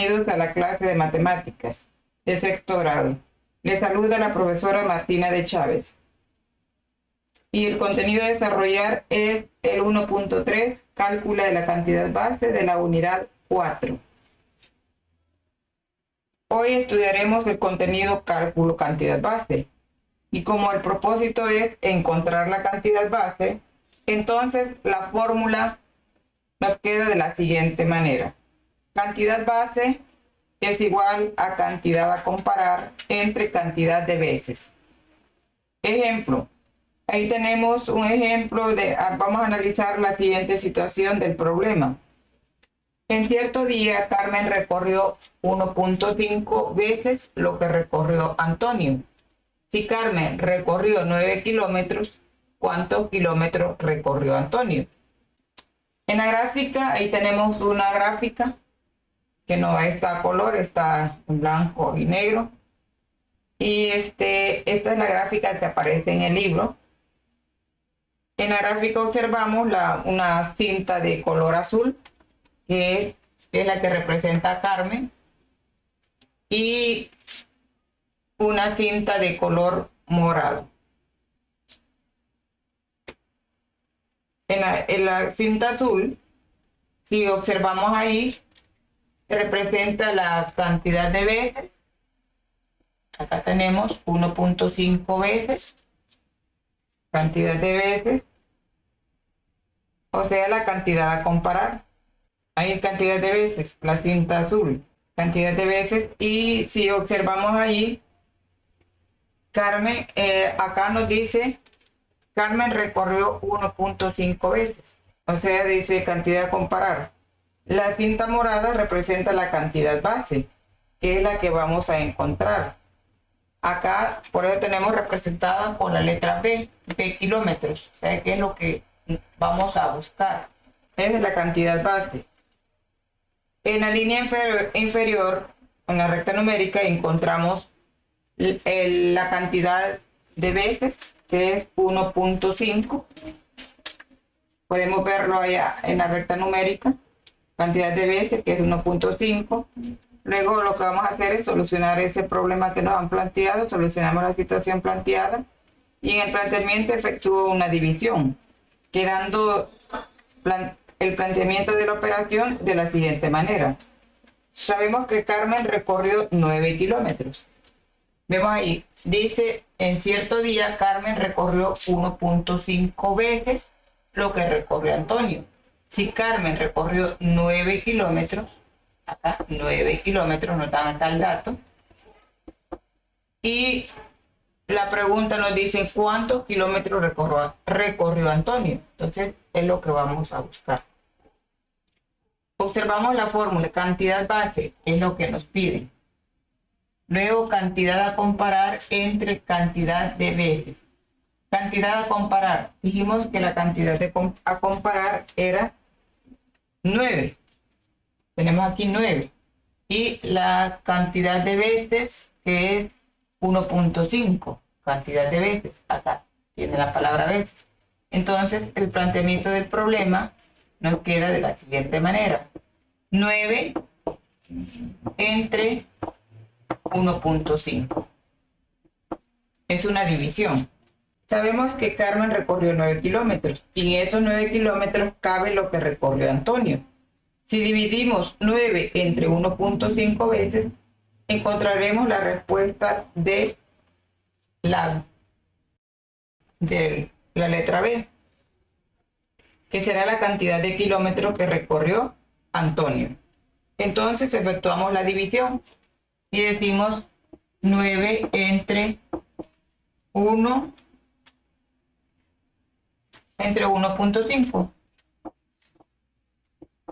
Bienvenidos a la clase de matemáticas de sexto grado. Les saluda la profesora Martina de Chávez. Y el contenido a desarrollar es el 1.3, cálculo de la cantidad base de la unidad 4. Hoy estudiaremos el contenido cálculo cantidad base. Y como el propósito es encontrar la cantidad base, entonces la fórmula nos queda de la siguiente manera. Cantidad base es igual a cantidad a comparar entre cantidad de veces. Ejemplo. Ahí tenemos un ejemplo de, vamos a analizar la siguiente situación del problema. En cierto día, Carmen recorrió 1.5 veces lo que recorrió Antonio. Si Carmen recorrió 9 kilómetros, ¿cuántos kilómetros recorrió Antonio? En la gráfica, ahí tenemos una gráfica que no está a color, está en blanco y negro. Y esta es la gráfica que aparece en el libro. En la gráfica observamos una cinta de color azul, que es la que representa a Carmen, y una cinta de color morado. En la cinta azul, si observamos ahí, representa la cantidad de veces. Acá tenemos 1.5 veces, cantidad de veces, o sea, la cantidad a comparar. Hay cantidad de veces, la cinta azul, cantidad de veces, y si observamos ahí, Carmen, acá nos dice, Carmen recorrió 1.5 veces, o sea, dice cantidad a comparar. La cinta morada representa la cantidad base, que es la que vamos a encontrar. Acá, por eso tenemos representada con la letra B, B kilómetros, o sea, que es lo que vamos a buscar. Esa es la cantidad base. En la línea inferior, en la recta numérica, encontramos la cantidad de veces, que es 1.5. Podemos verlo allá en la recta numérica. Cantidad de veces, que es 1.5. Luego lo que vamos a hacer es solucionar ese problema que nos han planteado. Solucionamos la situación planteada. Y en el planteamiento efectúo una división, quedando el planteamiento de la operación de la siguiente manera. Sabemos que Carmen recorrió 9 kilómetros. Vemos ahí, dice, en cierto día Carmen recorrió 1.5 veces lo que recorrió Antonio. Si Carmen recorrió 9 kilómetros, acá 9 kilómetros, nos dan acá el dato, y la pregunta nos dice cuántos kilómetros recorrió Antonio. Entonces es lo que vamos a buscar. Observamos la fórmula, cantidad base es lo que nos piden. Luego cantidad a comparar entre cantidad de veces. Cantidad a comparar, dijimos que la cantidad a comparar era 9. Tenemos aquí 9. Y la cantidad de veces, que es 1.5. Cantidad de veces. Acá tiene la palabra veces. Entonces, el planteamiento del problema nos queda de la siguiente manera. 9 entre 1.5. Es una división. Sabemos que Carmen recorrió 9 kilómetros y en esos 9 kilómetros cabe lo que recorrió Antonio. Si dividimos 9 entre 1.5 veces, encontraremos la respuesta de la letra B, que será la cantidad de kilómetros que recorrió Antonio. Entonces efectuamos la división y decimos 9 entre 1 entre 1.5.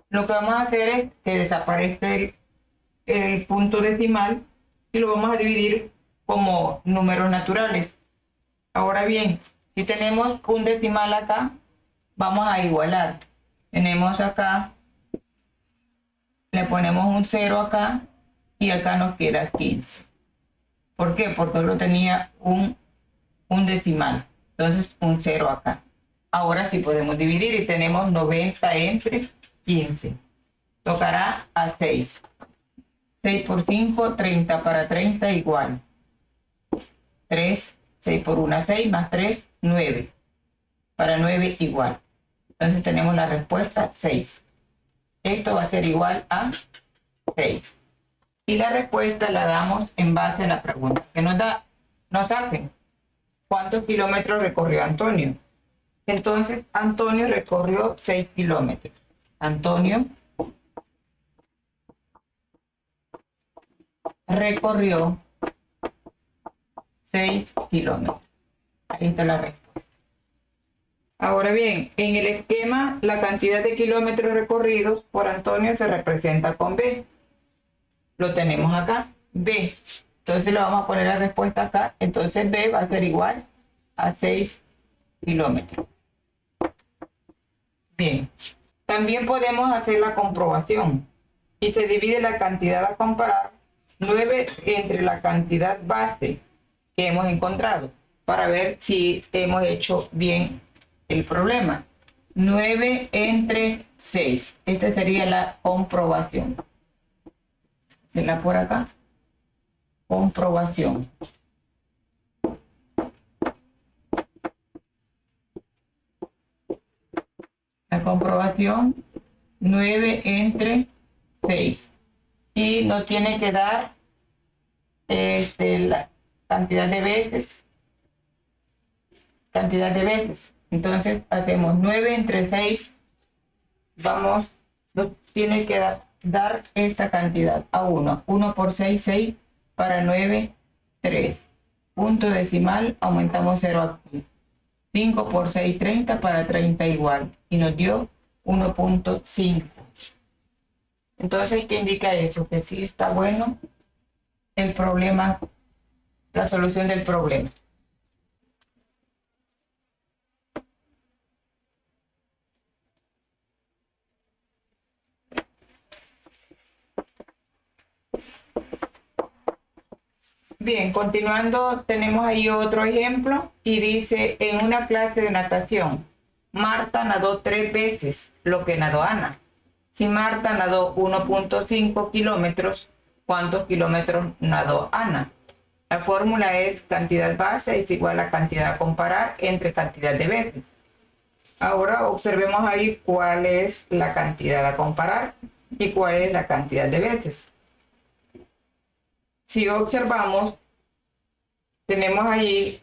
Lo que vamos a hacer es que desaparezca el punto decimal y lo vamos a dividir como números naturales. Ahora bien, si tenemos un decimal acá, vamos a igualar. Tenemos acá, le ponemos un 0 acá y acá nos queda 15. ¿Por qué? Porque solo tenía un decimal. Entonces un 0 acá. Ahora sí podemos dividir y tenemos 90 entre 15. Tocará a 6. 6 por 5, 30 para 30 igual. 3, 6 por 1, 6 más 3, 9. Para 9 igual. Entonces tenemos la respuesta 6. Esto va a ser igual a 6. Y la respuesta la damos en base a la pregunta que nos hacen. ¿Cuántos kilómetros recorrió Antonio? Entonces, Antonio recorrió 6 kilómetros. Antonio recorrió 6 kilómetros. Ahí está la respuesta. Ahora bien, en el esquema, la cantidad de kilómetros recorridos por Antonio se representa con B. Lo tenemos acá, B. Entonces le vamos a poner la respuesta acá. Entonces B va a ser igual a 6 kilómetros. Bien. También podemos hacer la comprobación. Y se divide la cantidad a comparar 9 entre la cantidad base que hemos encontrado para ver si hemos hecho bien el problema. 9 entre 6. Esta sería la comprobación. Hacerla por acá. Comprobación. La comprobación 9 entre 6. Y nos tiene que dar la cantidad de veces. Entonces hacemos 9 entre 6. Nos tiene que dar esta cantidad a 1. 1 por 6, 6. Para 9, 3. Punto decimal, aumentamos 0 aquí. 5 por 6, 30. Para 30 igual. Y nos dio 1.5. Entonces, ¿qué indica eso? Que sí está bueno el problema, la solución del problema. Bien, continuando, tenemos ahí otro ejemplo y dice, en una clase de natación, Marta nadó 3 veces lo que nadó Ana. Si Marta nadó 1.5 kilómetros, ¿cuántos kilómetros nadó Ana? La fórmula es cantidad base es igual a cantidad a comparar entre cantidad de veces. Ahora observemos ahí cuál es la cantidad a comparar y cuál es la cantidad de veces. Si observamos, tenemos ahí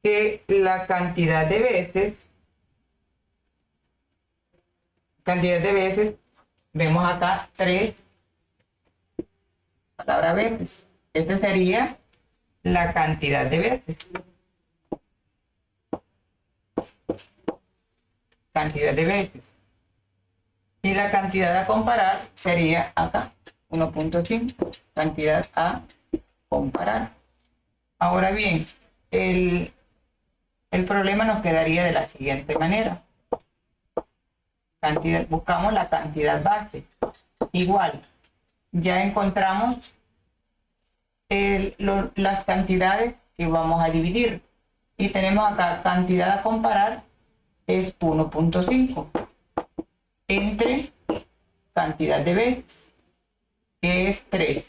que la cantidad de veces, vemos acá 3 palabra veces. Esta sería la cantidad de veces. Cantidad de veces. Y la cantidad a comparar sería acá, 1.5. Cantidad a comparar. Ahora bien, el problema nos quedaría de la siguiente manera. Buscamos la cantidad base. Igual, ya encontramos las cantidades que vamos a dividir. Y tenemos acá cantidad a comparar es 1.5 entre cantidad de veces, que es 3.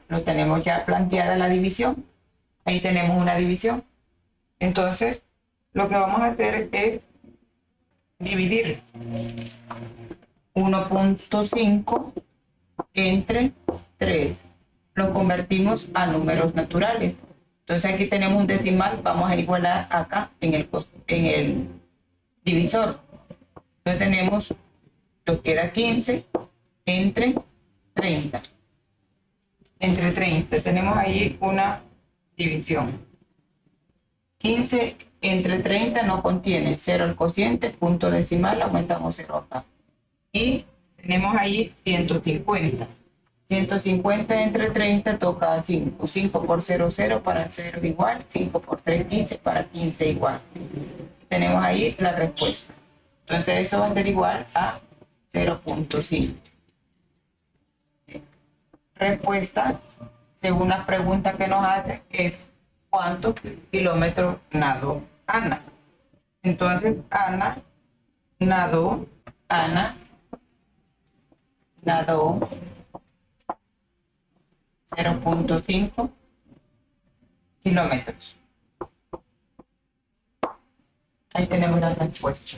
Lo tenemos ya planteada la división. Ahí tenemos una división. Entonces, lo que vamos a hacer es dividir 1.5 entre 3. Lo convertimos a números naturales. Entonces aquí tenemos un decimal, vamos a igualar acá en el divisor. Entonces tenemos, nos queda 15 entre 30. Entre 30 tenemos ahí una división. 15 entre 30 no contiene 0 el cociente, punto decimal, aumentamos 0 acá. Y tenemos ahí 150. 150 entre 30 toca 5. 5 por 0, 0 para 0 igual. 5 por 3, 15 para 15 igual. Tenemos ahí la respuesta. Entonces eso va a ser igual a 0.5. Respuesta, según la pregunta que nos hace, es ¿cuántos kilómetros nadó Ana? Entonces Ana nadó lado 0.5 kilómetros. Ahí tenemos la respuesta.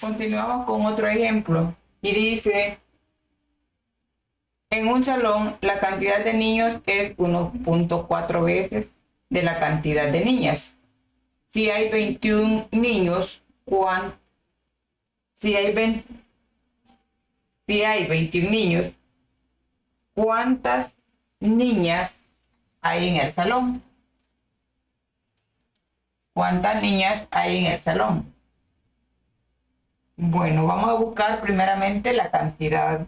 Continuamos con otro ejemplo y dice: en un salón la cantidad de niños es 1.4 veces de la cantidad de niñas. Si hay 21 niños, si hay 21 niños, ¿cuántas niñas hay en el salón? ¿Cuántas niñas hay en el salón? Bueno, vamos a buscar primeramente la cantidad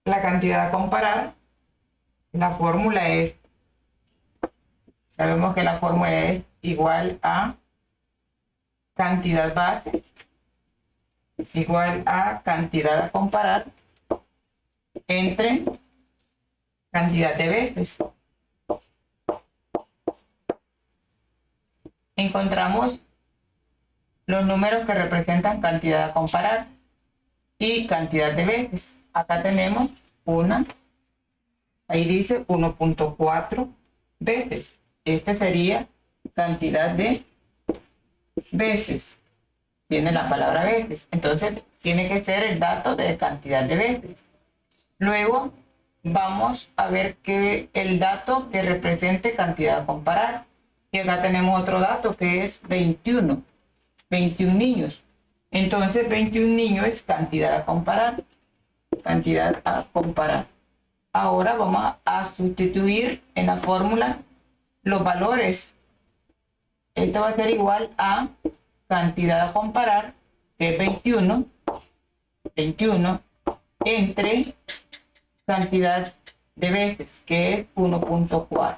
a comparar. La fórmula es, sabemos que la fórmula es igual a cantidad base igual a cantidad a comparar entre cantidad de veces. Encontramos los números que representan cantidad a comparar y cantidad de veces. Acá tenemos una, ahí dice 1.4 veces. Este sería cantidad de veces. Tiene la palabra veces. Entonces tiene que ser el dato de cantidad de veces. Luego vamos a ver que el dato que represente cantidad a comparar. Y acá tenemos otro dato que es 21 niños. Entonces 21 niños es cantidad a comparar. Cantidad a comparar. Ahora vamos a sustituir en la fórmula los valores. Esto va a ser igual a cantidad a comparar, que es 21 entre cantidad de veces, que es 1.4.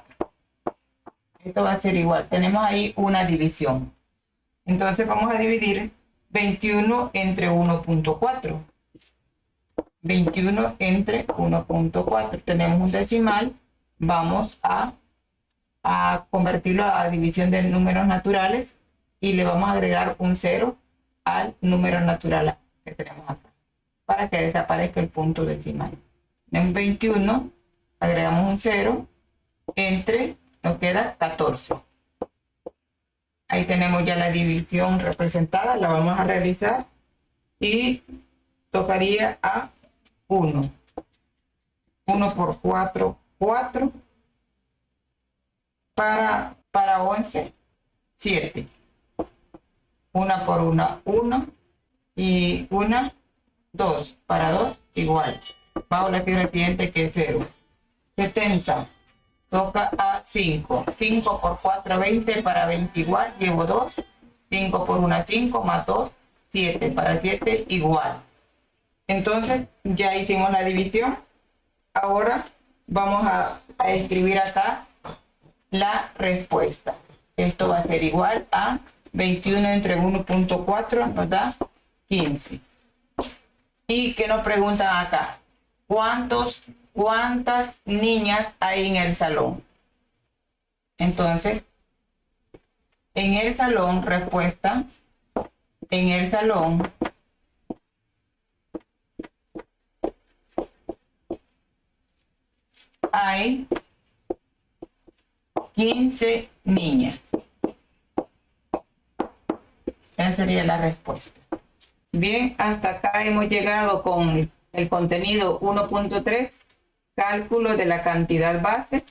Esto va a ser igual. Tenemos ahí una división. Entonces vamos a dividir 21 entre 1.4. 21 entre 1.4. Tenemos un decimal. Vamos a convertirlo a división de números naturales y le vamos a agregar un 0 al número natural que tenemos acá para que desaparezca el punto decimal. En 21 agregamos un 0 entre, nos queda 14. Ahí tenemos ya la división representada, la vamos a realizar y tocaría a 1. 1 por 4, 4. Para 11, 7. 1 por 1, 1. Y 1, 2. Para 2, igual. Bajo la cifra siguiente que es 0. 70. Toca a 5. 5 por 4, 20. Para 20 igual. Llevo 2. 5 por 1, 5. Más 2, 7. Para 7 igual. Entonces ya hicimos la división. Ahora vamos a escribir acá la respuesta. Esto va a ser igual a 21 entre 1.4 nos da 15. ¿Y qué nos preguntan acá? ¿Cuántas niñas hay en el salón? Entonces, en el salón, respuesta, en el salón hay 15 niñas. Esa sería la respuesta. Bien, hasta acá hemos llegado con el contenido 1.3, cálculo de la cantidad base.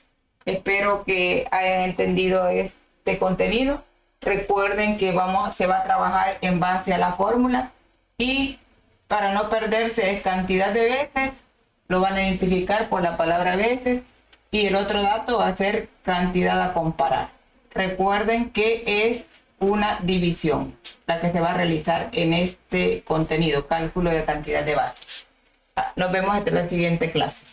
Espero que hayan entendido este contenido. Recuerden que se va a trabajar en base a la fórmula y para no perderse es cantidad de veces, lo van a identificar por la palabra veces. Y el otro dato va a ser cantidad a comparar. Recuerden que es una división la que se va a realizar en este contenido, cálculo de cantidad de base. Nos vemos hasta la siguiente clase.